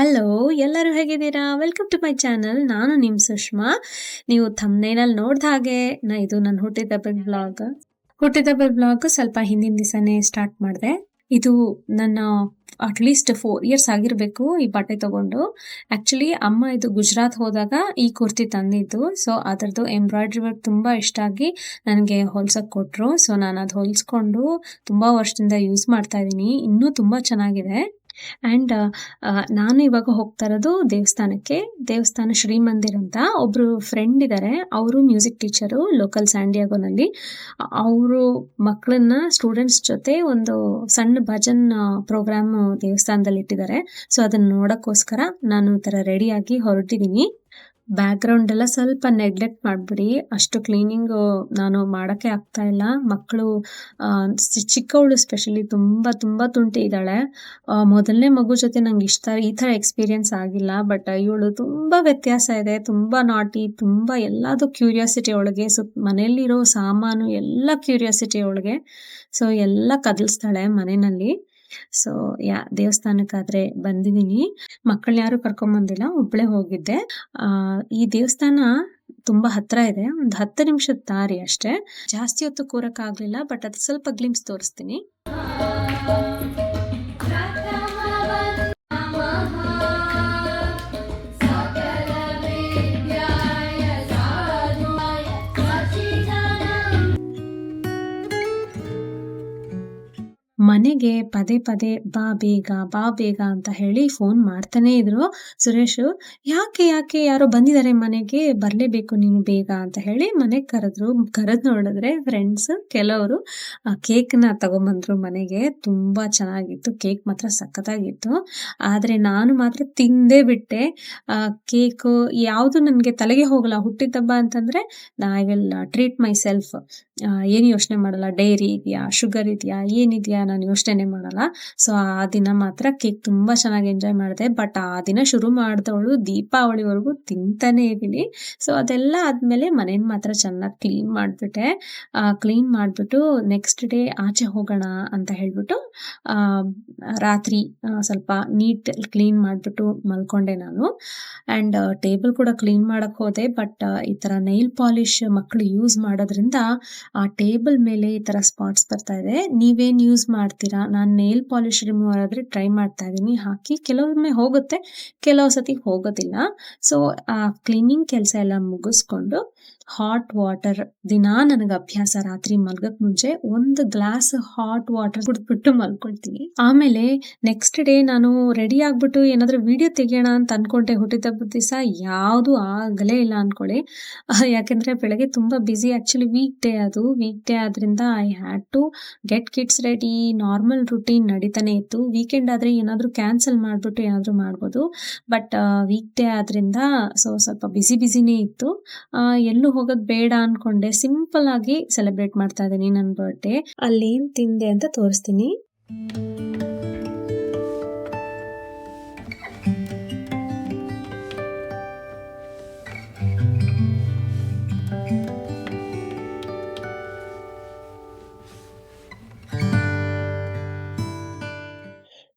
Hello! ಎಲ್ಲರೂ ಹೇಗಿದ್ದೀರಾ? Welcome to my channel. ನಾನು ನಿಮ್ಮ ಸುಷ್ಮಾ. ನೀವು ಥಂಬ್‌ನೇಲಲ್ಲಿ ನೋಡ್ದ ಹಾಗೆ ಇದು ನನ್ನ ಹುಟ್ಟಿದಬ್ಬದ ವ್ಲಾಗ್. ಹುಟ್ಟಿದಬ್ಬದ ವ್ಲಾಗ್ ಸ್ವಲ್ಪ ಹಿಂದಿನ ದಿವಸನೇ ಸ್ಟಾರ್ಟ್ ಮಾಡಿದೆ. ಇದು ನನ್ನ ಅಟ್‌ಲೀಸ್ಟ್ 4 ಇಯರ್ಸ್ ಆಗಿರಬೇಕು ಈ ಬಟ್ಟೆ ತಗೊಂಡು. ಆ್ಯಕ್ಚುಲಿ ಅಮ್ಮ ಇದು ಗುಜರಾತ್ ಹೋದಾಗ ಈ ಕುರ್ತಿ ತಂದಿದ್ದು. ಸೊ ಅದರದ್ದು ಎಂಬ್ರಾಯ್ಡ್ರಿ ವರ್ಕ್ ತುಂಬ ಇಷ್ಟ ಆಗಿ ನನಗೆ ಹೊಲ್ಸಕ್ಕೆ ಕೊಟ್ಟರು. ಸೊ ನಾನು ಅದು ಹೊಲಿಸ್ಕೊಂಡು ತುಂಬ ವರ್ಷದಿಂದ ಯೂಸ್ ಮಾಡ್ತಾ ಇದ್ದೀನಿ. ಇನ್ನೂ ತುಂಬ ಚೆನ್ನಾಗಿದೆ. ಆ್ಯಂಡ್ ನಾನು ಇವಾಗ ಹೋಗ್ತಾ ಇರೋದು ದೇವಸ್ಥಾನಕ್ಕೆ. ದೇವಸ್ಥಾನ ಶ್ರೀ ಮಂದಿರ್ ಅಂತ. ಒಬ್ಬರು ಫ್ರೆಂಡ್ ಇದ್ದಾರೆ. ಅವರು ಮ್ಯೂಸಿಕ್ ಟೀಚರು ಲೋಕಲ್ ಸ್ಯಾನ್ ಡಿಯಾಗೋನಲ್ಲಿ. ಅವರು ಮಕ್ಕಳನ್ನ ಸ್ಟೂಡೆಂಟ್ಸ್ ಜೊತೆ ಒಂದು ಸಣ್ಣ ಭಜನ್ ಪ್ರೋಗ್ರಾಮ್ ದೇವಸ್ಥಾನದಲ್ಲಿ ಇಟ್ಟಿದ್ದಾರೆ. ಸೊ ಅದನ್ನ ನೋಡೋಕ್ಕೋಸ್ಕರ ನಾನು ಈ ಥರ ರೆಡಿಯಾಗಿ ಹೊರಟಿದ್ದೀನಿ. ಬ್ಯಾಕ್‌ಗ್ರೌಂಡ್ ಎಲ್ಲ ಸ್ವಲ್ಪ ನೆಗ್ಲೆಕ್ಟ್ ಮಾಡಿಬಿಡಿ. ಅಷ್ಟು ಕ್ಲೀನಿಂಗು ನಾನು ಮಾಡೋಕ್ಕೆ ಆಗ್ತಾ ಇಲ್ಲ. ಮಕ್ಕಳು ಚಿಕ್ಕವಳು ಸ್ಪೆಷಲಿ ತುಂಬ ತುಂಬ ತುಂಟಿ ಇದ್ದಾಳೆ. ಮೊದಲನೇ ಮಗು ಜೊತೆ ನಂಗೆ ಈ ಥರ ಎಕ್ಸ್ಪೀರಿಯನ್ಸ್ ಆಗಿಲ್ಲ. ಬಟ್ ಇವಳು ತುಂಬ ವ್ಯತ್ಯಾಸ ಇದೆ. ತುಂಬ ನಾಟಿ, ತುಂಬ ಎಲ್ಲದೂ ಕ್ಯೂರಿಯಾಸಿಟಿ ಅವಳಿಗೆ. ಮನೆಯಲ್ಲಿರೋ ಸಾಮಾನು ಎಲ್ಲ ಕ್ಯೂರಿಯಾಸಿಟಿ ಅವಳಿಗೆ. ಸೊ ಎಲ್ಲ ಕದಲಿಸ್ತಾಳೆ ಮನೆಯಲ್ಲಿ. ಸೊ ದೇವಸ್ಥಾನಕ್ಕಾದ್ರೆ ಬಂದಿದ್ದೀನಿ. ಮಕ್ಕಳನ್ನ ಯಾರು ಕರ್ಕೊಂಬಂದಿಲ್ಲ, ಒಬ್ಬಳೇ ಹೋಗಿದ್ದೆ. ಈ ದೇವಸ್ಥಾನ ತುಂಬ ಹತ್ರ ಇದೆ. ಒಂದು 10 ನಿಮಿಷದ ದಾರಿ ಅಷ್ಟೇ. ಜಾಸ್ತಿ ಹೊತ್ತು ಕೂರಕ್ಕಾಗಲಿಲ್ಲ. ಬಟ್ ಅದು ಸ್ವಲ್ಪ ಗ್ಲಿಮ್ಸ್ ತೋರಿಸ್ತೀನಿ. ಮನೆಗೆ ಪದೇ ಪದೇ ಬಾ ಬೇಗ ಬಾ ಬೇಗ ಅಂತ ಹೇಳಿ ಫೋನ್ ಮಾಡ್ತಾನೆ ಇದ್ರು ಸುರೇಶು. ಯಾಕೆ ಯಾರೋ ಬಂದಿದ್ದಾರೆ ಮನೆಗೆ, ಬರಲೇಬೇಕು ನೀನು ಬೇಗ ಅಂತ ಹೇಳಿ ಮನೆಗೆ ಕರೆದ್ರು. ಕರೆದು ನೋಡಿದ್ರೆ ಫ್ರೆಂಡ್ಸ್ ಕೆಲವರು ಕೇಕ್ನ ತಗೊಂಬಂದ್ರು ಮನೆಗೆ. ತುಂಬ ಚೆನ್ನಾಗಿತ್ತು ಕೇಕ್, ಮಾತ್ರ ಸಖತ್ತಾಗಿತ್ತು. ಆದರೆ ನಾನು ಮಾತ್ರ ತಿಂದೇ ಬಿಟ್ಟೆ. ಕೇಕು ಯಾವುದು ನನಗೆ ತಲೆಗೆ ಹೋಗಲ್ಲ. ಹುಟ್ಟಿದಬ್ಬ ಅಂತಂದರೆ I will treat my self. ಏನು ಯೋಚನೆ ಮಾಡಲ್ಲ. ಡೈರಿ ಇದೆಯಾ, ಶುಗರ್ ಇದೆಯಾ, ಏನಿದೆಯಾ ನಾನು ಯೋಚನೆ ಮಾಡಲ್ಲ. ಸೊ ಆ ದಿನ ಮಾತ್ರ ಕೇಕ್ ತುಂಬ ಚೆನ್ನಾಗಿ ಎಂಜಾಯ್ ಮಾಡಿದೆ. ಬಟ್ ಆ ದಿನ ಶುರು ಮಾಡಿದವಳು ದೀಪಾವಳಿವರೆಗೂ ತಿಂತಾನೇ ಇದ್ದೀನಿ. ಸೊ ಅದೆಲ್ಲ ಆದಮೇಲೆ ಮನೇನ ಮಾತ್ರ ಚೆನ್ನಾಗಿ ಕ್ಲೀನ್ ಮಾಡಿಬಿಟ್ಟೆ. ಕ್ಲೀನ್ ಮಾಡಿಬಿಟ್ಟು ನೆಕ್ಸ್ಟ್ ಡೇ ಆಚೆ ಹೋಗೋಣ ಅಂತ ಹೇಳಿಬಿಟ್ಟು ರಾತ್ರಿ ಸ್ವಲ್ಪ ನೀಟ್ ಕ್ಲೀನ್ ಮಾಡಿಬಿಟ್ಟು ಮಲ್ಕೊಂಡೆ ನಾನು. ಆ್ಯಂಡ್ ಟೇಬಲ್ ಕೂಡ ಕ್ಲೀನ್ ಮಾಡೋಕ್ಕೆ ಹೋದೆ. ಬಟ್ ಈ ಥರ ನೈಲ್ ಪಾಲಿಶ್ ಮಕ್ಕಳು ಯೂಸ್ ಮಾಡೋದ್ರಿಂದ ಆ ಟೇಬಲ್ ಮೇಲೆ ಈ ಥರ ಸ್ಪಾಟ್ಸ್ ಬರ್ತಾ ಇದೆ. ನೀವೇನು ಯೂಸ್ ಮಾಡ್ತೀರಾ? ನಾನು ನೈಲ್ ಪಾಲಿಶ್ ರಿಮೂವರ್ ಆದರೆ ಟ್ರೈ ಮಾಡ್ತಾ ಇದ್ದೀನಿ ಹಾಕಿ. ಕೆಲವೊಮ್ಮೆ ಹೋಗುತ್ತೆ, ಕೆಲವು ಸತಿ ಹೋಗೋದಿಲ್ಲ. ಸೊ ಆ ಕ್ಲೀನಿಂಗ್ ಕೆಲಸ ಎಲ್ಲ ಮುಗಿಸ್ಕೊಂಡು ಹಾಟ್ ವಾಟರ್ ದಿನಾ ನನಗೆ ಅಭ್ಯಾಸ. ರಾತ್ರಿ ಮಲ್ಗಕ್ಕೆ ಮುಂಚೆ 1 ಗ್ಲಾಸ್ ಹಾಟ್ ವಾಟರ್ ಕುಡಿದ್ಬಿಟ್ಟು ಮಲ್ಕೊಳ್ತೀನಿ. ಆಮೇಲೆ ನೆಕ್ಸ್ಟ್ ಡೇ ನಾನು ರೆಡಿ ಆಗ್ಬಿಟ್ಟು ಏನಾದರೂ ವಿಡಿಯೋ ತೆಗಿಯೋಣ ಅಂತ ಅನ್ಕೊಂಡೆ. ಹುಟ್ಟಿದಬ್ಬದ ದಿವಸ ಯಾವುದು ಆಗಲೇ ಇಲ್ಲ ಅನ್ಕೊಳ್ಳಿ. ಯಾಕೆಂದರೆ ಬೆಳಗ್ಗೆ ತುಂಬ ಬ್ಯುಸಿ. ಆ್ಯಕ್ಚುಲಿ ವೀಕ್ ಡೇ ಆದ್ರಿಂದ I had to get kids ready. Normal routine ನಡೀತಾನೆ ಇತ್ತು. ವೀಕೆಂಡ್ ಆದರೆ ಏನಾದರೂ ಕ್ಯಾನ್ಸಲ್ ಮಾಡಿಬಿಟ್ಟು ಏನಾದರೂ ಮಾಡ್ಬೋದು. ಬಟ್ ವೀಕ್ ಡೇ ಆದ್ರಿಂದ ಸ್ವಲ್ಪ ಬ್ಯುಸಿನೇ ಇತ್ತು. ಎಲ್ಲೂ ಹೋಗೋದು ಬೇಡ ಅನ್ಕೊಂಡೆ. ಸಿಂಪಲ್ ಆಗಿ ಸೆಲೆಬ್ರೇಟ್ ಮಾಡ್ತಾ ಇದ್ದೀನಿ ನನ್ನ ಬರ್ಡೇ. ಅಲ್ಲೇನು ತಿಂದೆ ಅಂತ ತೋರಿಸ್ತೀನಿ.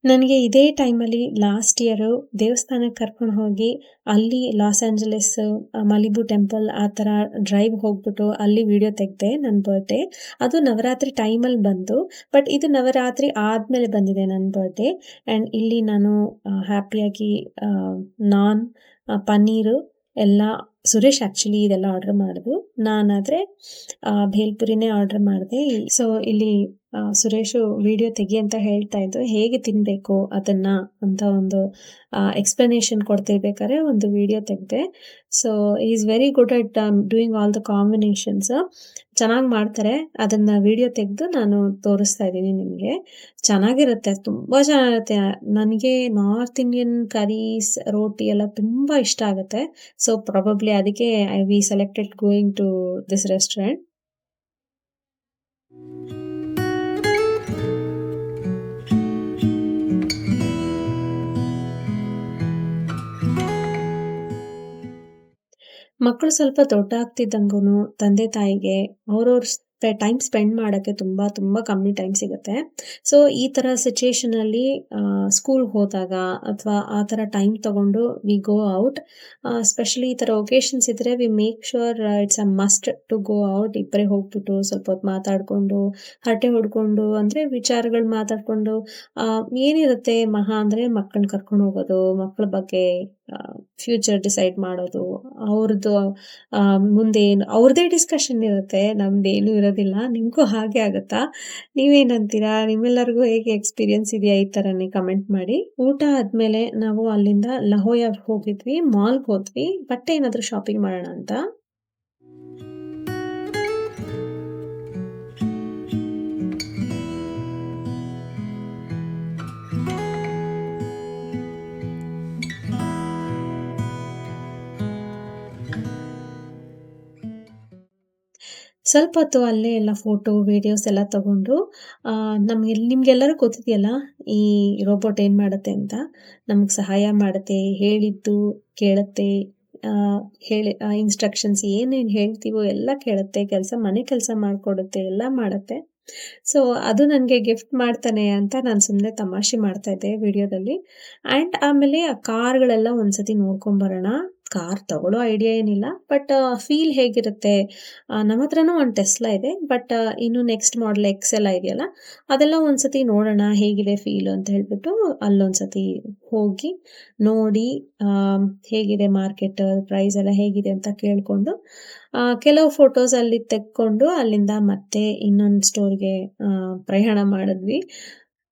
ನನಗೆ ಇದೇ ಟೈಮಲ್ಲಿ ಲಾಸ್ಟ್ ಇಯರು ದೇವಸ್ಥಾನಕ್ಕೆ ಕರ್ಕೊಂಡು ಹೋಗಿ ಅಲ್ಲಿ ಲಾಸ್ ಏಂಜಲೀಸ್ ಮಲಿಬು ಟೆಂಪಲ್ ಆ ಥರ ಡ್ರೈವ್ ಹೋಗ್ಬಿಟ್ಟು ಅಲ್ಲಿ ವಿಡಿಯೋ ತೆಗೆದೆ ನನ್ನ ಬರ್ಡೇ. ಅದು ನವರಾತ್ರಿ ಟೈಮಲ್ಲಿ ಬಂತು. ಬಟ್ ಇದು ನವರಾತ್ರಿ ಆದಮೇಲೆ ಬಂದಿದೆ ನನ್ನ ಬರ್ಡೇ. ಆ್ಯಂಡ್ ಇಲ್ಲಿ ನಾನು ಹ್ಯಾಪಿಯಾಗಿ ನಾನ್, ಪನ್ನೀರು ಎಲ್ಲ ಸುರೇಶ್ ಆ್ಯಕ್ಚುಲಿ ಇದೆಲ್ಲ ಆರ್ಡ್ರ್ ಮಾಡಿದ್ರು. ನಾನಾದರೆ ಭೇಲ್ಪುರಿನೇ ಆರ್ಡ್ರ್ ಮಾಡಿದೆ. ಸೊ ಇಲ್ಲಿ ಸುರೇಶು ವಿಡಿಯೋ ತೆಗಿ ಅಂತ ಹೇಳ್ತಾ ಇದ್ದು, ಹೇಗೆ ತಿನ್ನಬೇಕು ಅದನ್ನು ಅಂತ ಒಂದು ಎಕ್ಸ್ಪ್ಲನೇಷನ್ ಕೊಡ್ತಿರ್ಬೇಕಾದ್ರೆ ಒಂದು ವಿಡಿಯೋ ತೆಗೆದೆ. So is very good at doing all the combinations. ಚೆನ್ನಾಗಿ ಮಾಡ್ತಾರೆ. ಅದನ್ನು ವಿಡಿಯೋ ತೆಗೆದು ನಾನು ತೋರಿಸ್ತಾ ಇದ್ದೀನಿ ನಿಮಗೆ. ಚೆನ್ನಾಗಿರುತ್ತೆ, ತುಂಬ ಚೆನ್ನಾಗಿರುತ್ತೆ. ನನಗೆ ನಾರ್ತ್ ಇಂಡಿಯನ್ ಕರೀಸ್, ರೋಟಿ ಎಲ್ಲ ತುಂಬ ಇಷ್ಟ ಆಗುತ್ತೆ. ಸೊ ಪ್ರಾಬಬ್ಲಿ ಅದಕ್ಕೆ we selected going to this restaurant. ಮಕ್ಕಳು ಸ್ವಲ್ಪ ದೊಡ್ಡ ಆಗ್ತಿದ್ದಂಗೂ ತಂದೆ ತಾಯಿಗೆ ಅವ್ರವ್ರ ಟೈಮ್ ಸ್ಪೆಂಡ್ ಮಾಡೋಕ್ಕೆ ತುಂಬ ಕಮ್ಮಿ ಟೈಮ್ ಸಿಗುತ್ತೆ. ಸೊ ಈ ಥರ ಸಿಚುಯೇಷನಲ್ಲಿ ಸ್ಕೂಲ್ಗೆ ಹೋದಾಗ ಅಥವಾ ಆ ಥರ ಟೈಮ್ ತಗೊಂಡು ವಿ ಗೋ ಔಟ್. ಸ್ಪೆಷಲಿ ಈ ಥರ ಒಕೇಶನ್ಸ್ ಇದ್ದರೆ we make sure it's a must to go out. ಇಬ್ಬರೇ ಹೋಗ್ಬಿಟ್ಟು ಸ್ವಲ್ಪ ಹೊತ್ತು ಮಾತಾಡಿಕೊಂಡು ಹರಟೆ ಹೊಡ್ಕೊಂಡು ಅಂದರೆ ವಿಚಾರಗಳು ಮಾತಾಡಿಕೊಂಡು ಏನಿರುತ್ತೆ ಮಹಾ ಅಂದರೆ ಮಕ್ಕಳನ್ನ ಕರ್ಕೊಂಡು ಹೋಗೋದು, ಮಕ್ಕಳ ಬಗ್ಗೆ ಫ್ಯೂಚರ್ ಡಿಸೈಡ್ ಮಾಡೋದು, ಅವ್ರದ್ದು ಮುಂದೆ ಏನು ಅವ್ರದ್ದೇ ಡಿಸ್ಕಷನ್ ಇರುತ್ತೆ, ನಮ್ದೇನೂ ಇರೋದಿಲ್ಲ. ನಿಮಗೂ ಹಾಗೆ ಆಗುತ್ತಾ? ನೀವೇನಂತೀರಾ? ನಿಮ್ಮೆಲ್ಲರಿಗೂ ಹೇಗೆ ಎಕ್ಸ್ಪೀರಿಯನ್ಸ್ ಇದೆಯಾ ಈ ಥರನೇ ಕಮೆಂಟ್ ಮಾಡಿ. ಊಟ ಆದಮೇಲೆ ನಾವು ಅಲ್ಲಿಂದ ಲಹೋಯ ಹೋಗಿದ್ವಿ, ಮಾಲ್ಗೆ ಹೋದ್ವಿ, ಬಟ್ಟೆ ಏನಾದರೂ ಶಾಪಿಂಗ್ ಮಾಡೋಣ ಅಂತ. ಸ್ವಲ್ಪ ಹೊತ್ತು ಅಲ್ಲೇ ಎಲ್ಲ ಫೋಟೋ, ವೀಡಿಯೋಸ್ ಎಲ್ಲ ತಗೊಂಡು ನಿಮ್ಗೆಲ್ಲರಿಗೂ ಗೊತ್ತಿದೆಯಲ್ಲ ಈ ರೋಬೋಟ್ ಏನು ಮಾಡುತ್ತೆ ಅಂತ. ನಮಗೆ ಸಹಾಯ ಮಾಡುತ್ತೆ, ಹೇಳಿದ್ದು ಕೇಳುತ್ತೆ, ಹೇಳಿ ಇನ್ಸ್ಟ್ರಕ್ಷನ್ಸ್ ಏನೇನು ಹೇಳ್ತೀವೋ ಎಲ್ಲ ಕೇಳುತ್ತೆ, ಮನೆ ಕೆಲಸ ಮಾಡಿಕೊಡುತ್ತೆ, ಎಲ್ಲ ಮಾಡುತ್ತೆ. ಸೊ ಅದು ನನಗೆ ಗಿಫ್ಟ್ ಮಾಡ್ತಾನೆ ಅಂತ ನಾನು ಸುಮ್ಮನೆ ತಮಾಷೆ ಮಾಡ್ತಾ ಇದ್ದೆ ವಿಡಿಯೋದಲ್ಲಿ. ಆ್ಯಂಡ್ ಆಮೇಲೆ ಆ ಕಾರ್ಗಳೆಲ್ಲ ಒಂದ್ಸತಿ ನೋಡ್ಕೊಂಬರೋಣ. ಕಾರ್ ತಗೊಳ್ಳೋ ಐಡಿಯಾ ಏನಿಲ್ಲ, ಬಟ್ ಫೀಲ್ ಹೇಗಿರುತ್ತೆ. ನಮ್ಮ ಹತ್ರನೂ ಒಂದು ಟೆಸ್ಲಾ ಇದೆ, ಬಟ್ ಇನ್ನು ನೆಕ್ಸ್ಟ್ ಮಾಡೆಲ್ ಎಕ್ಸ್ ಎಲ್ಲ ಇದೆಯಲ್ಲ, ಅದೆಲ್ಲ ಒಂದ್ಸತಿ ನೋಡೋಣ ಹೇಗಿದೆ ಫೀಲ್ ಅಂತ ಹೇಳ್ಬಿಟ್ಟು ಅಲ್ಲೊಂದ್ಸತಿ ಹೋಗಿ ನೋಡಿ ಹೇಗಿದೆ ಮಾರ್ಕೆಟ್ ಪ್ರೈಸ್ ಎಲ್ಲ ಹೇಗಿದೆ ಅಂತ ಕೇಳಿಕೊಂಡು ಕೆಲವು ಫೋಟೋಸ್ ಅಲ್ಲಿ ತೆಕ್ಕೊಂಡು ಅಲ್ಲಿಂದ ಮತ್ತೆ ಇನ್ನೊಂದು ಸ್ಟೋರ್ಗೆ ಪ್ರಯಾಣ ಮಾಡಿದ್ವಿ.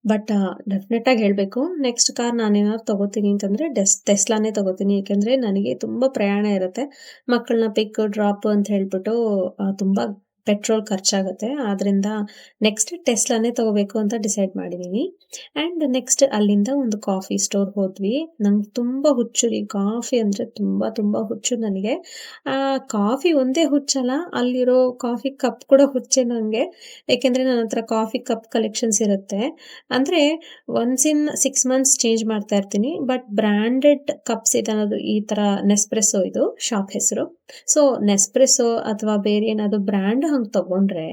ಬಟ್ ಡೆಫಿನೆಟ್ ಆಗಿ ಹೇಳಬೇಕು, ನೆಕ್ಸ್ಟ್ ಕಾರ್ ನಾನೇನಾದ್ರು ತಗೋತೀನಿ ಅಂತಂದರೆ ಟೆಸ್ಲಾನೇ ತಗೋತೀನಿ. ಏಕೆಂದರೆ ನನಗೆ ತುಂಬ ಪ್ರಯಾಣ ಇರುತ್ತೆ, ಮಕ್ಕಳನ್ನ ಪಿಕ್ ಡ್ರಾಪ್ ಅಂತ ಹೇಳ್ಬಿಟ್ಟು ತುಂಬ ಪೆಟ್ರೋಲ್ ಖರ್ಚಾಗುತ್ತೆ. ಆದ್ದರಿಂದ ನೆಕ್ಸ್ಟ್ ಟೆಸ್ಲಾನೇ ತಗೋಬೇಕು ಅಂತ ಡಿಸೈಡ್ ಮಾಡಿದ್ದೀನಿ. ಆ್ಯಂಡ್ ನೆಕ್ಸ್ಟ್ ಅಲ್ಲಿಂದ ಒಂದು ಕಾಫಿ ಸ್ಟೋರ್ ಹೋದ್ವಿ. ನಂಗೆ ತುಂಬ ಹುಚ್ಚು ರೀ ಕಾಫಿ ಅಂದರೆ ತುಂಬ ಹುಚ್ಚು ನನಗೆ. ಕಾಫಿ ಒಂದೇ ಹುಚ್ಚಲ್ಲ, ಅಲ್ಲಿರೋ ಕಾಫಿ ಕಪ್ ಕೂಡ ಹುಚ್ಚೆ ನನಗೆ. ಏಕೆಂದರೆ ನನ್ನ ಹತ್ರ ಕಾಫಿ ಕಪ್ ಕಲೆಕ್ಷನ್ಸ್ ಇರುತ್ತೆ. ಅಂದರೆ ಒನ್ಸ್ ಇನ್ 6 ಮಂತ್ಸ್ ಚೇಂಜ್ ಮಾಡ್ತಾ ಇರ್ತೀನಿ. ಬಟ್ ಬ್ರ್ಯಾಂಡೆಡ್ ಕಪ್ಸ್ ಇದೆ ಅನ್ನೋದು ಈ ಥರ ನೆಸ್ಪ್ರೆಸೋ ಇದು ಶಾಪ್ ಹೆಸರು. ಸೊ ನೆಸ್ಪ್ರೆಸೋ ಅಥವಾ ಬೇರೆ ಏನಾದರೂ ಬ್ರ್ಯಾಂಡ್ ಹಂಗೆ ತಗೊಂಡ್ರೆ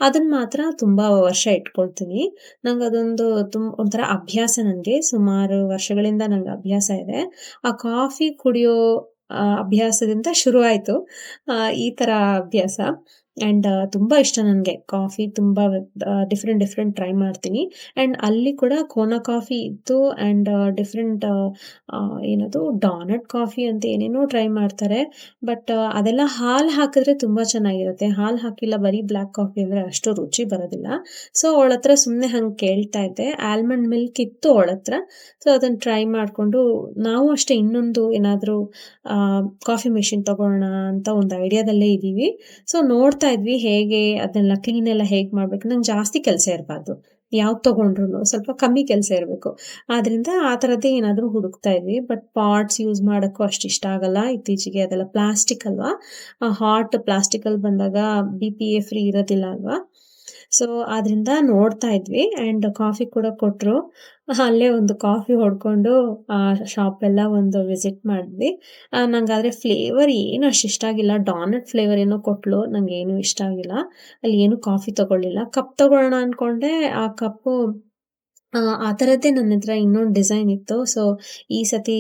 ಅದನ್ನ ಮಾತ್ರ ತುಂಬ ವರ್ಷ ಇಟ್ಕೊಳ್ತೀನಿ. ನಂಗೆ ಅದೊಂದು ಒಂಥರ ಅಭ್ಯಾಸ. ನನಗೆ ಸುಮಾರು ವರ್ಷಗಳಿಂದ ನಂಗೆ ಅಭ್ಯಾಸ ಇದೆ. ಆ ಕಾಫಿ ಕುಡಿಯೋ ಅಭ್ಯಾಸದಿಂದ ಶುರು ಆಯಿತು ಈ ಥರ ಅಭ್ಯಾಸ. ಆ್ಯಂಡ್ ತುಂಬ ಇಷ್ಟ ನನಗೆ ಕಾಫಿ. ತುಂಬ ಡಿಫ್ರೆಂಟ್ ಟ್ರೈ ಮಾಡ್ತೀನಿ. ಆ್ಯಂಡ್ ಅಲ್ಲಿ ಕೂಡ ಕೋನಾ ಕಾಫಿ ಇತ್ತು ಆ್ಯಂಡ್ ಡಿಫ್ರೆಂಟ್ ಏನದು ಡಾನಟ್ ಕಾಫಿ ಅಂತ ಏನೇನೋ ಟ್ರೈ ಮಾಡ್ತಾರೆ. ಬಟ್ ಅದೆಲ್ಲ ಹಾಲು ಹಾಕಿದ್ರೆ ತುಂಬ ಚೆನ್ನಾಗಿರುತ್ತೆ. ಹಾಲು ಹಾಕಿಲ್ಲ ಬರೀ ಬ್ಲ್ಯಾಕ್ ಕಾಫಿ ಅಂದರೆ ಅಷ್ಟು ರುಚಿ ಬರೋದಿಲ್ಲ. ಸೊ ಅವಳ ಹತ್ರ ಸುಮ್ಮನೆ ಹಂಗೆ ಕೇಳ್ತಾ ಇದ್ದೆ. ಆಲ್ಮಂಡ್ ಮಿಲ್ಕ್ ಇತ್ತು ಅವಳ ಹತ್ರ. ಸೊ ಅದನ್ನು ಟ್ರೈ ಮಾಡಿಕೊಂಡು ನಾವು ಅಷ್ಟೇ ಇನ್ನೊಂದು ಏನಾದರೂ ಕಾಫಿ ಮೆಷಿನ್ ತಗೊಳ್ಳೋಣ ಅಂತ ಒಂದು ಐಡಿಯಾದಲ್ಲೇ ಇದ್ದೀವಿ. ಸೊ ನೋಡ್ತಾ ಇದ್ವಿ ಹೇಗೆ ಅದನ್ನೆಲ್ಲ ಕ್ಲೀನ್ ಎಲ್ಲ ಹೇಗೆ ಮಾಡಬೇಕು. ನಂಗೆ ಜಾಸ್ತಿ ಕೆಲಸ ಇರಬಾರ್ದು, ಯಾವ್ದು ತೊಗೊಂಡ್ರು ಸ್ವಲ್ಪ ಕಮ್ಮಿ ಕೆಲಸ ಇರಬೇಕು. ಆದ್ದರಿಂದ ಆ ಥರದ್ದೇ ಏನಾದರೂ ಹುಡುಕ್ತಾ ಇದ್ವಿ. ಬಟ್ ಪಾಟ್ಸ್ ಯೂಸ್ ಮಾಡೋಕ್ಕೂ ಅಷ್ಟು ಇಷ್ಟ ಆಗಲ್ಲ ಇತ್ತೀಚೆಗೆ. ಅದೆಲ್ಲ ಪ್ಲಾಸ್ಟಿಕ್ ಅಲ್ವಾ, ಹಾಟ್ ಪ್ಲಾಸ್ಟಿಕಲ್ಲಿ ಬಂದಾಗ BPA ಫ್ರೀ ಇರೋದಿಲ್ಲ ಅಲ್ವಾ. ಸೊ ಆದ್ದರಿಂದ ನೋಡ್ತಾ ಇದ್ವಿ. ಆ್ಯಂಡ್ ಕಾಫಿ ಕೂಡ ಕೊಟ್ಟರು. ಅಲ್ಲೇ ಒಂದು ಕಾಫಿ ಹೊಡ್ಕೊಂಡು ಆ ಶಾಪೆಲ್ಲ ಒಂದು ವಿಸಿಟ್ ಮಾಡಿದ್ವಿ. ನಂಗಾದರೆ ಫ್ಲೇವರ್ ಏನು ಅಷ್ಟು ಇಷ್ಟ ಆಗಿಲ್ಲ. ಡಾನಟ್ ಫ್ಲೇವರ್ ಏನೋ ಕೊಟ್ಟಳು, ನನಗೇನು ಇಷ್ಟ ಆಗಿಲ್ಲ. ಅಲ್ಲಿ ಏನು ಕಾಫಿ ತೊಗೊಳ್ಳಿಲ್ಲ. ಕಪ್ ತೊಗೊಳ್ಳೋಣ ಅಂದ್ಕೊಂಡೆ, ಆ ಕಪ್ಪು ಆ ಥರದ್ದೇ ನನ್ನ ಹತ್ರ ಇನ್ನೊಂದು ಡಿಸೈನ್ ಇತ್ತು. ಸೊ ಈ ಸತಿ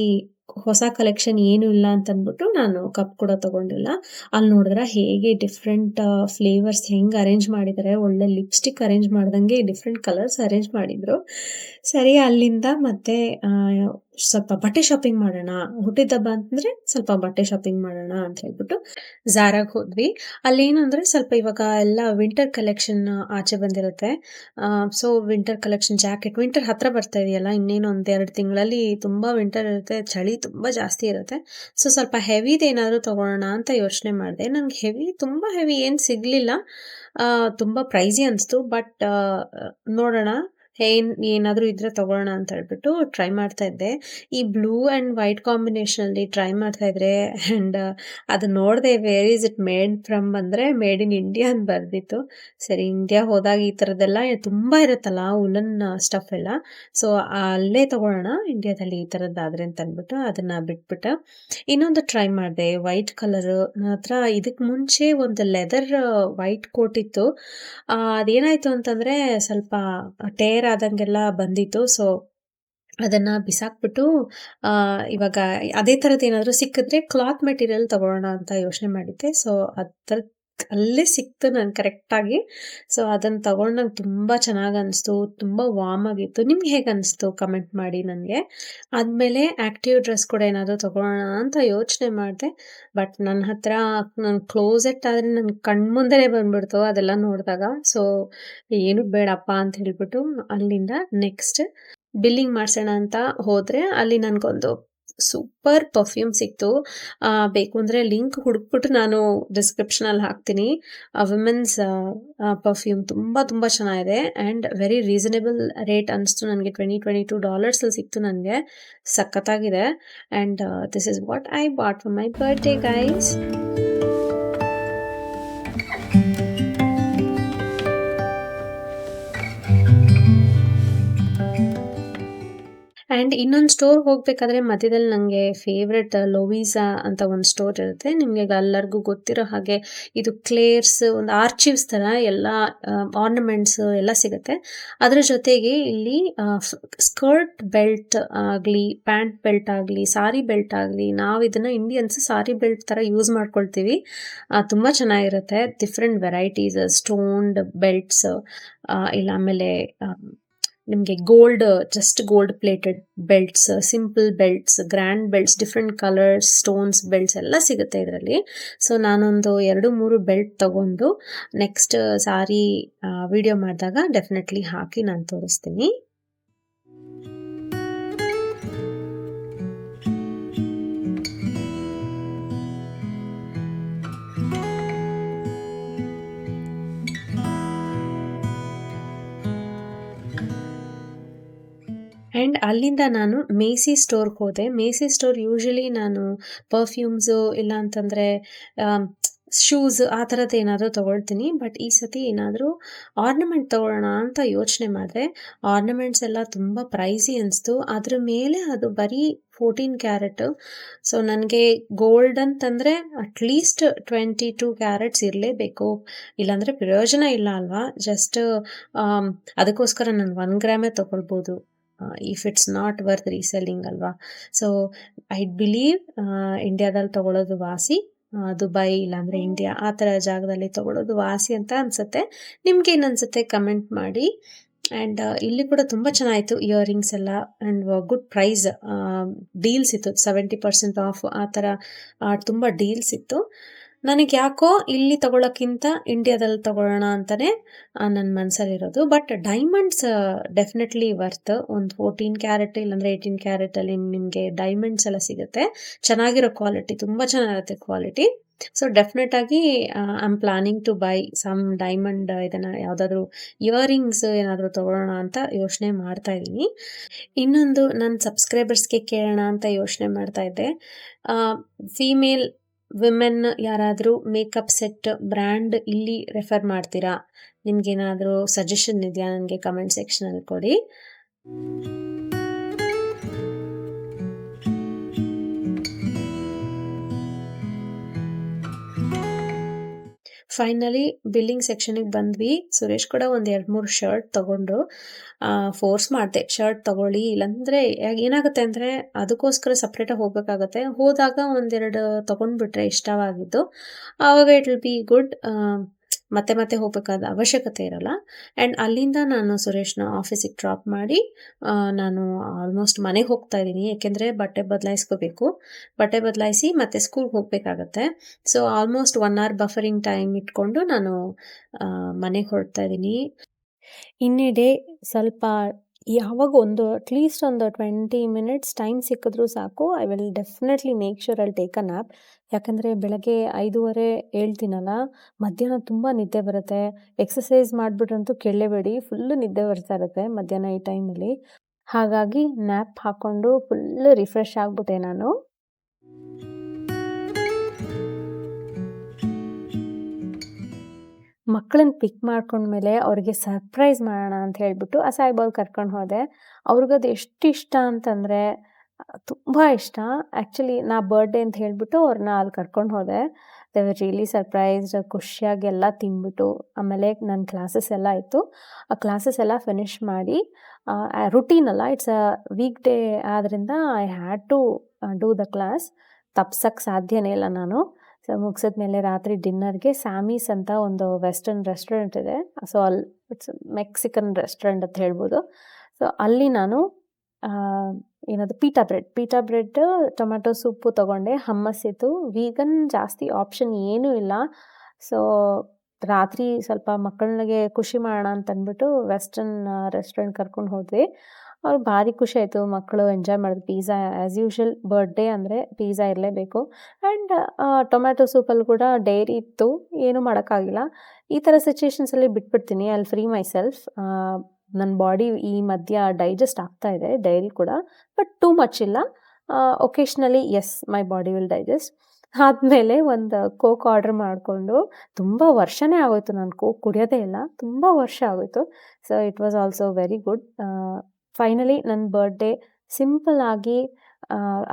ಹೊಸ ಕಲೆಕ್ಷನ್ ಏನೂ ಇಲ್ಲ ಅಂತಂದ್ಬಿಟ್ಟು ನಾನು ಕಪ್ ಕೂಡ ತೊಗೊಂಡಿಲ್ಲ. ಅಲ್ಲಿ ನೋಡಿದ್ರೆ ಹೇಗೆ ಡಿಫ್ರೆಂಟ್ ಫ್ಲೇವರ್ಸ್ ಹೆಂಗೆ ಅರೇಂಜ್ ಮಾಡಿದ್ದಾರೆ, ಒಳ್ಳೆ ಲಿಪ್ಸ್ಟಿಕ್ ಅರೇಂಜ್ ಮಾಡ್ದಂಗೆ ಡಿಫ್ರೆಂಟ್ ಕಲರ್ಸ್ ಅರೇಂಜ್ ಮಾಡಿದರು. ಸರಿ ಅಲ್ಲಿಂದ ಮತ್ತೆ ಸ್ವಲ್ಪ ಬಟ್ಟೆ ಶಾಪಿಂಗ್ ಮಾಡೋಣ, ಹುಟ್ಟಿದಬ್ಬ ಅಂತಂದರೆ ಸ್ವಲ್ಪ ಬಟ್ಟೆ ಶಾಪಿಂಗ್ ಮಾಡೋಣ ಅಂತ ಹೇಳ್ಬಿಟ್ಟು ಝಾರಾಗೆ ಹೋದ್ವಿ. ಅಲ್ಲೇನು ಅಂದರೆ ಸ್ವಲ್ಪ ಇವಾಗ ಎಲ್ಲ ವಿಂಟರ್ ಕಲೆಕ್ಷನ್ ಆಚೆ ಬಂದಿರುತ್ತೆ. So winter collection jacket, winter ಹತ್ರ ಬರ್ತಾ ಇದೆಯಲ್ಲ, ಇನ್ನೇನು 1-2 ತಿಂಗಳಲ್ಲಿ ತುಂಬ ವಿಂಟರ್ ಇರುತ್ತೆ, ಚಳಿ ತುಂಬ ಜಾಸ್ತಿ ಇರುತ್ತೆ. ಸೊ ಸ್ವಲ್ಪ ಹೆವಿದೇನಾದರೂ ತೊಗೊಳ್ಳೋಣ ಅಂತ ಯೋಚನೆ ಮಾಡಿದೆ. ನನಗೆ ತುಂಬ ಹೆವಿ ಏನು ಸಿಗಲಿಲ್ಲ, ತುಂಬ ಪ್ರೈಸಿ ಅನಿಸ್ತು. ಬಟ್ ನೋಡೋಣ ಏನಾದರೂ ಇದ್ರೆ ತಗೊಳ್ಳೋಣ ಅಂತ ಹೇಳ್ಬಿಟ್ಟು ಟ್ರೈ ಮಾಡ್ತಾ ಇದ್ದೆ. ಈ ಬ್ಲೂ ಆ್ಯಂಡ್ ವೈಟ್ ಕಾಂಬಿನೇಷನಲ್ಲಿ ಟ್ರೈ ಮಾಡ್ತಾ ಇದ್ರೆ ಆ್ಯಂಡ್ ಅದು ನೋಡಿದೆ where is it made from ಅಂದರೆ ಮೇಡ್ ಇನ್ ಇಂಡಿಯಾ ಅಂತ ಬರ್ದಿತ್ತು. ಸರಿ ಇಂಡಿಯಾ ಹೋದಾಗ ಈ ಥರದ್ದೆಲ್ಲ ತುಂಬ ಇರುತ್ತಲ್ಲ ವುಲನ್ ಸ್ಟಫ್ ಎಲ್ಲ. ಸೊ ಅಲ್ಲೇ ತಗೊಳ್ಳೋಣ ಇಂಡಿಯಾದಲ್ಲಿ ಈ ಥರದ್ದಾದ್ರೆ ಅಂತ ಅಂದ್ಬಿಟ್ಟು ಅದನ್ನು ಬಿಟ್ಬಿಟ್ಟೆ. ಇನ್ನೊಂದು ಟ್ರೈ ಮಾಡಿದೆ ವೈಟ್ ಕಲರು. ನನ್ನ ಹತ್ರ ಇದಕ್ಕೆ ಮುಂಚೆ ಒಂದು ಲೆದರ್ ವೈಟ್ ಕೋಟ್ ಇತ್ತು. ಅದೇನಾಯಿತು ಅಂತಂದರೆ ಸ್ವಲ್ಪ ಟೇರ್ ಆದಂಗೆಲ್ಲ ಬಂದಿತ್ತು. ಸೊ ಅದನ್ನು ಬಿಸಾಕ್ಬಿಟ್ಟು ಇವಾಗ ಅದೇ ಥರದ್ದು ಏನಾದರೂ ಸಿಕ್ಕಿದ್ರೆ ಕ್ಲಾತ್ ಮೆಟೀರಿಯಲ್ ತಗೊಳ್ಳೋಣ ಅಂತ ಯೋಚನೆ ಮಾಡಿದ್ದೆ. ಸೊ ಅಲ್ಲೇ ಸಿಕ್ತು ನಂಗೆ ಕರೆಕ್ಟಾಗಿ. ಸೊ ಅದನ್ನು ತಗೊಂಡು ನಂಗೆ ತುಂಬ ಚೆನ್ನಾಗಿ ಅನಿಸ್ತು, ತುಂಬ ವಾರ್ಮ್ ಆಗಿತ್ತು. ನಿಮ್ಗೆ ಹೇಗೆ ಅನಿಸ್ತು ಕಮೆಂಟ್ ಮಾಡಿ ನನಗೆ. ಆದಮೇಲೆ ಆ್ಯಕ್ಟಿವ್ ಡ್ರೆಸ್ ಕೂಡ ಏನಾದರೂ ತಗೊಳ್ಳೋಣ ಅಂತ ಯೋಚನೆ ಮಾಡಿದೆ. ಬಟ್ ನನ್ನ ಹತ್ರ ನನ್ನ ಕ್ಲೋಸೆಟ್ ಆದರೆ ನನ್ನ ಕಣ್ಮುಂದೆನೇ ಬಂದ್ಬಿಡ್ತು ಅದೆಲ್ಲ ನೋಡಿದಾಗ. ಸೊ ಏನು ಬೇಡಪ್ಪ ಅಂತ ಹೇಳ್ಬಿಟ್ಟು ಅಲ್ಲಿಂದ ನೆಕ್ಸ್ಟ್ ಬಿಲ್ಲಿಂಗ್ ಮಾಡಿಸೋಣ ಅಂತ ಹೋದರೆ ಅಲ್ಲಿ ನನಗೊಂದು ಸೂಪರ್ ಪರ್ಫ್ಯೂಮ್ ಸಿಕ್ತು. ಬೇಕು ಅಂದರೆ ಲಿಂಕ್ ಹುಡುಕ್ಬಿಟ್ಟು ನಾನು ಡಿಸ್ಕ್ರಿಪ್ಷನಲ್ಲಿ ಹಾಕ್ತೀನಿ. ವಿಮೆನ್ಸ್ ಪರ್ಫ್ಯೂಮ್ ತುಂಬ ತುಂಬ ಚೆನ್ನಾಗಿದೆ ಆ್ಯಂಡ್ ವೆರಿ ರೀಸನೇಬಲ್ ರೇಟ್ ಅನಿಸ್ತು ನನಗೆ. $22 ಸಿಕ್ತು ನನಗೆ. ಸಖತ್ತಾಗಿದೆ and this is what I bought for my birthday guys. And ಇನ್ನೊಂದು ಸ್ಟೋರ್ ಹೋಗಬೇಕಾದ್ರೆ ಮಧ್ಯದಲ್ಲಿ ನನಗೆ ಫೇವ್ರೆಟ್ ಲೋವೀಸಾ ಅಂತ ಒಂದು ಸ್ಟೋರ್ ಇರುತ್ತೆ. ನಿಮಗೆ ಎಲ್ಲರಿಗೂ ಗೊತ್ತಿರೋ ಹಾಗೆ ಇದು ಕ್ಲೇರ್ಸ್ ಒಂದು ಆರ್ಚಿವ್ಸ್ ಥರ ಎಲ್ಲ ಆರ್ನಮೆಂಟ್ಸ್ ಎಲ್ಲ ಸಿಗುತ್ತೆ. ಅದರ ಜೊತೆಗೆ ಇಲ್ಲಿ ಸ್ಕರ್ಟ್ ಬೆಲ್ಟ್ ಆಗಲಿ, ಪ್ಯಾಂಟ್ ಬೆಲ್ಟ್ ಆಗಲಿ, ಸಾರಿ ಬೆಲ್ಟ್ ಆಗಲಿ, ನಾವು ಇದನ್ನು ಇಂಡಿಯನ್ಸ್ ಸಾರಿ ಬೆಲ್ಟ್ ಥರ ಯೂಸ್ ಮಾಡ್ಕೊಳ್ತೀವಿ. ತುಂಬ ಚೆನ್ನಾಗಿರುತ್ತೆ. ಡಿಫ್ರೆಂಟ್ ವೆರೈಟೀಸ್ ಸ್ಟೋನ್ಡ್ ಬೆಲ್ಟ್ಸ್, ಇಲ್ಲ ಆಮೇಲೆ ನಿಮಗೆ just gold plated belts, simple belts, grand belts, different colours, stones belts ಎಲ್ಲ ಸಿಗುತ್ತೆ ಇದರಲ್ಲಿ. ಸೊ ನಾನೊಂದು 2-3 ಬೆಲ್ಟ್ ತಗೊಂಡು ನೆಕ್ಸ್ಟ್ ಸಾರಿ ವಿಡಿಯೋ ಮಾಡಿದಾಗ ಡೆಫಿನೆಟ್ಲಿ ಹಾಕಿ ನಾನು ತೋರಿಸ್ತೀನಿ. ಆ್ಯಂಡ್ ಅಲ್ಲಿಂದ ನಾನು ಮೇಸಿ ಸ್ಟೋರ್ಗೆ ಹೋದೆ. ಮೇಸಿ ಸ್ಟೋರ್ ಯೂಶ್ವಲಿ ನಾನು ಪರ್ಫ್ಯೂಮ್ಸು ಇಲ್ಲ ಅಂತಂದರೆ ಶೂಸ್ ಆ ಥರದ್ದು ಏನಾದರೂ ತೊಗೊಳ್ತೀನಿ. ಬಟ್ ಈ ಸತಿ ಏನಾದರೂ ಆರ್ನಮೆಂಟ್ ತೊಗೊಳ್ಳೋಣ ಅಂತ ಯೋಚನೆ ಮಾಡಿದೆ. ಆರ್ನಮೆಂಟ್ಸ್ ಎಲ್ಲ ತುಂಬ ಪ್ರೈಸಿ ಅನಿಸ್ತು. ಅದ್ರ ಮೇಲೆ ಅದು ಬರೀ 14 ಕ್ಯಾರೆಟು. ಸೊ ನನಗೆ ಗೋಲ್ಡ್ ಅಂತಂದರೆ ಅಟ್ಲೀಸ್ಟ್ 22 ಕ್ಯಾರೆಟ್ಸ್ ಇರಲೇಬೇಕು, ಇಲ್ಲಾಂದರೆ ಪ್ರಯೋಜನ ಇಲ್ಲ ಅಲ್ವಾ. ಜಸ್ಟ್ ಅದಕ್ಕೋಸ್ಕರ ನಾನು 1 ಗ್ರಾಮೇ ತೊಗೊಳ್ಬೋದು if it's not worth reselling ಅಲ್ವಾ. ಸೊ ಐ ಬಿಲೀವ್ ಇಂಡಿಯಾದಲ್ಲಿ ತೊಗೊಳ್ಳೋದು ವಾಸಿ, ದುಬೈ ಇಲ್ಲಾಂದರೆ ಇಂಡಿಯಾ ಆ ಥರ ಜಾಗದಲ್ಲಿ ತೊಗೊಳ್ಳೋದು ವಾಸಿ ಅಂತ ಅನಿಸುತ್ತೆ. ನಿಮ್ಗೇನು ಅನಿಸುತ್ತೆ ಕಮೆಂಟ್ ಮಾಡಿ. ಆ್ಯಂಡ್ ಇಲ್ಲಿ ಕೂಡ ತುಂಬ ಚೆನ್ನಾಯಿತು ಇಯರಿಂಗ್ಸ್ ಎಲ್ಲ ಆ್ಯಂಡ್ ಗುಡ್ ಪ್ರೈಸ್. ಡೀಲ್ಸ್ ಇತ್ತು, 70% ಆಫ್ ಆ ಥರ ತುಂಬ ಡೀಲ್ಸ್ ಇತ್ತು. ನನಗೆ ಯಾಕೋ ಇಲ್ಲಿ ತಗೊಳ್ಳೋಕ್ಕಿಂತ ಇಂಡಿಯಾದಲ್ಲಿ ತಗೊಳ್ಳೋಣ ಅಂತಲೇ ನನ್ನ ಮನಸ್ಸಲ್ಲಿರೋದು. But diamonds definitely worth. ಒಂದು 14 ಕ್ಯಾರೆಟ್ ಇಲ್ಲಾಂದರೆ 18 ಕ್ಯಾರೆಟಲ್ಲಿ ನಿಮಗೆ ಡೈಮಂಡ್ಸ್ ಎಲ್ಲ ಸಿಗುತ್ತೆ. ಚೆನ್ನಾಗಿರೋ ಕ್ವಾಲಿಟಿ, ತುಂಬ ಚೆನ್ನಾಗಿರುತ್ತೆ ಕ್ವಾಲಿಟಿ. ಸೊ ಡೆಫಿನೆಟಾಗಿ I am planning to buy some diamond ಇದನ್ನು ಯಾವುದಾದ್ರೂ ಇಯರಿಂಗ್ಸ್ ಏನಾದರೂ ತೊಗೊಳ್ಳೋಣ ಅಂತ ಯೋಚನೆ ಮಾಡ್ತಾ ಇದ್ದೀನಿ. ಇನ್ನೊಂದು ನನ್ನ ಸಬ್ಸ್ಕ್ರೈಬರ್ಸ್ಗೆ ಕೇಳೋಣ ಅಂತ ಯೋಚನೆ ಮಾಡ್ತಾ ಇದ್ದೆ. ಫೀಮೇಲ್ ವಿಮೆನ್ ಯಾರಾದರೂ ಮೇಕಪ್ ಸೆಟ್ ಬ್ರ್ಯಾಂಡ್ ಇಲ್ಲಿ ರೆಫರ್ ಮಾಡ್ತೀರಾ? ನಿಮ್ಗೇನಾದರೂ ಸಜೆಷನ್ ಇದೆಯಾ? ನನಗೆ ಕಮೆಂಟ್ ಸೆಕ್ಷನಲ್ಲಿ ಕೊಡಿ. ಫೈನಲಿ ಬಿಲ್ಲಿಂಗ್ ಸೆಕ್ಷನಿಗೆ ಬಂದ್ವಿ. ಸುರೇಶ್ ಕೂಡ ಒಂದು 2-3 ಶರ್ಟ್ ತೊಗೊಂಡ್ರು. ಫೋರ್ಸ್ ಮಾಡಿದೆ ಶರ್ಟ್ ತೊಗೊಳ್ಳಿ, ಇಲ್ಲಾಂದರೆ ಏನಾಗುತ್ತೆ ಅಂದರೆ ಅದಕ್ಕೋಸ್ಕರ ಸಪ್ರೇಟಾಗಿ ಹೋಗಬೇಕಾಗತ್ತೆ. ಹೋದಾಗ 1-2 ತೊಗೊಂಡ್ಬಿಟ್ರೆ ಇಷ್ಟವಾಗಿದ್ದು ಆವಾಗ ಇಟ್ ವಿಲ್ ಬಿ ಗುಡ್. ಮತ್ತೆ ಮತ್ತೆ ಹೋಗಬೇಕಾದ ಅವಶ್ಯಕತೆ ಇರಲ್ಲ. ಆ್ಯಂಡ್ ಅಲ್ಲಿಂದ ನಾನು ಸುರೇಶ್ನ ಆಫೀಸಿಗೆ ಡ್ರಾಪ್ ಮಾಡಿ ನಾನು ಆಲ್ಮೋಸ್ಟ್ ಮನೆಗೆ ಹೋಗ್ತಾ ಇದ್ದೀನಿ. ಏಕೆಂದರೆ ಬಟ್ಟೆ ಬದಲಾಯಿಸ್ಕೋಬೇಕು. ಬಟ್ಟೆ ಬದಲಾಯಿಸಿ ಮತ್ತೆ ಸ್ಕೂಲ್ಗೆ ಹೋಗಬೇಕಾಗತ್ತೆ. So almost 1 hour buffering time ಇಟ್ಕೊಂಡು ನಾನು ಮನೆಗೆ ಹೊರಡ್ತಾ ಇದ್ದೀನಿ. ಇನ್ನಿಡೆ ಸ್ವಲ್ಪ ಯಾವಾಗ ಒಂದು ಅಟ್‌ಲೀಸ್ಟ್ ಒಂದು 20 ಮಿನಿಟ್ಸ್ ಟೈಮ್ ಸಿಕ್ಕಿದ್ರೂ ಸಾಕು, I will definitely make sure I will take a nap. ಯಾಕಂದರೆ ಬೆಳಗ್ಗೆ 5:30 ಏಳ್ತೀನಲ್ಲ, ಮಧ್ಯಾಹ್ನ ತುಂಬ ನಿದ್ದೆ ಬರುತ್ತೆ. ಎಕ್ಸರ್ಸೈಸ್ ಮಾಡಿಬಿಟ್ರಂತೂ ಕೇಳಲೇಬೇಡಿ, ಫುಲ್ಲು ನಿದ್ದೆ ಬರ್ತಾ ಇರುತ್ತೆ ಮಧ್ಯಾಹ್ನ ಈ ಟೈಮಲ್ಲಿ. ಹಾಗಾಗಿ ನ್ಯಾಪ್ ಹಾಕ್ಕೊಂಡು ಫುಲ್ ರಿಫ್ರೆಶ್ ಆಗಿಬಿಟ್ಟೆ ನಾನು. ಮಕ್ಕಳನ್ನ ಪಿಕ್ ಮಾಡ್ಕೊಂಡ್ಮೇಲೆ ಅವ್ರಿಗೆ ಸರ್ಪ್ರೈಸ್ ಮಾಡೋಣ ಅಂತ ಹೇಳ್ಬಿಟ್ಟು ಅಸಾಯಿ ಬೌಲ್ ಕರ್ಕೊಂಡು ಹೋದೆ. ಅವ್ರಿಗದು ಎಷ್ಟು ಇಷ್ಟ ಅಂತಂದರೆ ತುಂಬ ಇಷ್ಟ. ಆ್ಯಕ್ಚುಲಿ ನಾ ಬರ್ಡೇ ಅಂತ ಹೇಳಿಬಿಟ್ಟು ಅವ್ರನ್ನ ಅಲ್ಲಿ ಕರ್ಕೊಂಡು ಹೋದೆ. They were really surprised. ಖುಷಿಯಾಗಿ ಎಲ್ಲ ತಿಂದ್ಬಿಟ್ಟು, ಆಮೇಲೆ ನನ್ನ ಕ್ಲಾಸಸ್ ಎಲ್ಲ ಇತ್ತು. ಆ ಕ್ಲಾಸಸ್ ಎಲ್ಲ ಫಿನಿಷ್ ಮಾಡಿ, ರುಟೀನ್ ಅಲ್ಲ, ಇಟ್ಸ್ ಅ ವೀಕ್ ಡೇ ಆದ್ದರಿಂದ I had to do the class. ತಪ್ಸಕ್ಕೆ ಸಾಧ್ಯನೇ ಇಲ್ಲ ನಾನು. ಸೊ ಮುಗಿಸಿದ್ಮೇಲೆ ರಾತ್ರಿ ಡಿನ್ನರ್ಗೆ ಸ್ಯಾಮೀಸ್ ಅಂತ ಒಂದು ವೆಸ್ಟರ್ನ್ ರೆಸ್ಟೋರೆಂಟ್ ಇದೆ. ಸೊ ಅಲ್ಲಿ ಇಟ್ಸ್ ಮೆಕ್ಸಿಕನ್ ರೆಸ್ಟೋರೆಂಟ್ ಅಂತ ಹೇಳ್ಬೋದು. ಸೊ ಅಲ್ಲಿ ನಾನು ಏನದು ಪೀಟಾ ಬ್ರೆಡ್ ಟೊಮ್ಯಾಟೊ ಸೂಪು ತೊಗೊಂಡೆ. ಹಮ್ಮಸ್ ಇತ್ತು. ವೀಗನ್ ಜಾಸ್ತಿ ಆಪ್ಷನ್ ಏನೂ ಇಲ್ಲ. ಸೊ ರಾತ್ರಿ ಸ್ವಲ್ಪ ಮಕ್ಕಳಿಗೆ ಖುಷಿ ಮಾಡೋಣ ಅಂತಂದ್ಬಿಟ್ಟು ವೆಸ್ಟರ್ನ್ ರೆಸ್ಟೋರೆಂಟ್ ಕರ್ಕೊಂಡು ಹೋದ್ವಿ. ಅವ್ರಿಗೆ ಭಾರಿ ಖುಷಿ ಆಯಿತು. ಮಕ್ಕಳು ಎಂಜಾಯ್ ಮಾಡಿದ್ರು. ಪಿಜ್ಜಾ ಆ್ಯಸ್ ಯೂಶ್ವಲ್ ಬರ್ಡೇ ಅಂದರೆ ಪಿಜ್ಜಾ ಇರಲೇಬೇಕು. ಆ್ಯಂಡ್ ಟೊಮ್ಯಾಟೊ ಸೂಪಲ್ಲಿ ಕೂಡ ಡೈರಿ ಇತ್ತು. ಏನೂ ಮಾಡೋಕ್ಕಾಗಿಲ್ಲ. ಈ ಥರ ಸಿಚುಯೇಷನ್ಸಲ್ಲಿ ಬಿಟ್ಬಿಡ್ತೀನಿ. I will free myself. ನನ್ನ ಬಾಡಿ ಈ ಮಧ್ಯ ಡೈಜೆಸ್ಟ್ ಆಗ್ತಾಯಿದೆ, ಡೈರಿ ಕೂಡ, ಬಟ್ ಟೂ ಮಚ್ ಇಲ್ಲ. Occasionally yes, my body will digest. ಆದಮೇಲೆ ಒಂದು ಕೋಕ್ ಆರ್ಡ್ರ್ ಮಾಡಿಕೊಂಡು, ತುಂಬ ವರ್ಷನೇ ಆಗೋಯ್ತು ನಾನು ಕೋಕ್ ಕುಡಿಯೋದೇ ಇಲ್ಲ, ತುಂಬ ವರ್ಷ ಆಗೋಯ್ತು. So it was also very good. Finally ನನ್ನ ಬರ್ಡೇ ಸಿಂಪಲ್ಲಾಗಿ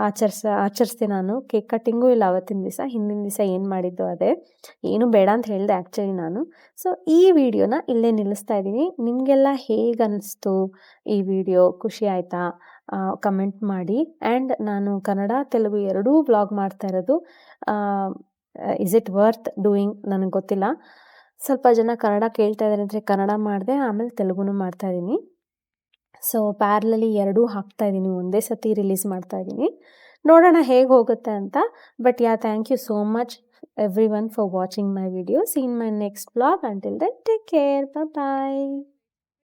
ಆಚರಿಸ್ದೆ ನಾನು. ಕೇಕ್ ಕಟ್ಟಿಂಗೂ ಇಲ್ಲ ಅವತ್ತಿನ ದಿವಸ. ಹಿಂದಿನ ದಿವಸ ಏನು ಮಾಡಿದ್ದು ಅದೇ. ಏನು ಬೇಡ ಅಂತ ಹೇಳಿದೆ ಆ್ಯಕ್ಚುಲಿ ನಾನು. ಸೊ ಈ ವಿಡಿಯೋನ ಇಲ್ಲೇ ನಿಲ್ಲಿಸ್ತಾ ಇದ್ದೀನಿ. ನಿಮಗೆಲ್ಲ ಹೇಗೆ ಅನ್ನಿಸ್ತು ಈ ವಿಡಿಯೋ? ಖುಷಿ ಆಯಿತಾ? ಕಮೆಂಟ್ ಮಾಡಿ. ಆ್ಯಂಡ್ ನಾನು ಕನ್ನಡ ತೆಲುಗು ಎರಡೂ ವ್ಲಾಗ್ ಮಾಡ್ತಾ ಇರೋದು. ಇಸ್ ಇಟ್ ವರ್ತ್ ಡೂಯಿಂಗ್ ನನಗೆ ಗೊತ್ತಿಲ್ಲ. ಸ್ವಲ್ಪ ಜನ ಕನ್ನಡ ಕೇಳ್ತಾ ಇದ್ದಾರೆ ಅಂದರೆ ಕನ್ನಡ ಮಾಡಿದೆ, ಆಮೇಲೆ ತೆಲುಗುನೂ ಮಾಡ್ತಾಯಿದ್ದೀನಿ. ಸೊ ಪ್ಯಾರಲಲಿ ಎರಡೂ ಹಾಕ್ತಾಯಿದ್ದೀನಿ, ಒಂದೇ ಸತಿ ರಿಲೀಸ್ ಮಾಡ್ತಾಯಿದ್ದೀನಿ. ನೋಡೋಣ ಹೇಗೆ ಹೋಗುತ್ತೆ ಅಂತ. But yeah, thank you so much everyone for watching my video. See you in my next vlog. Until then, take care. Bye bye.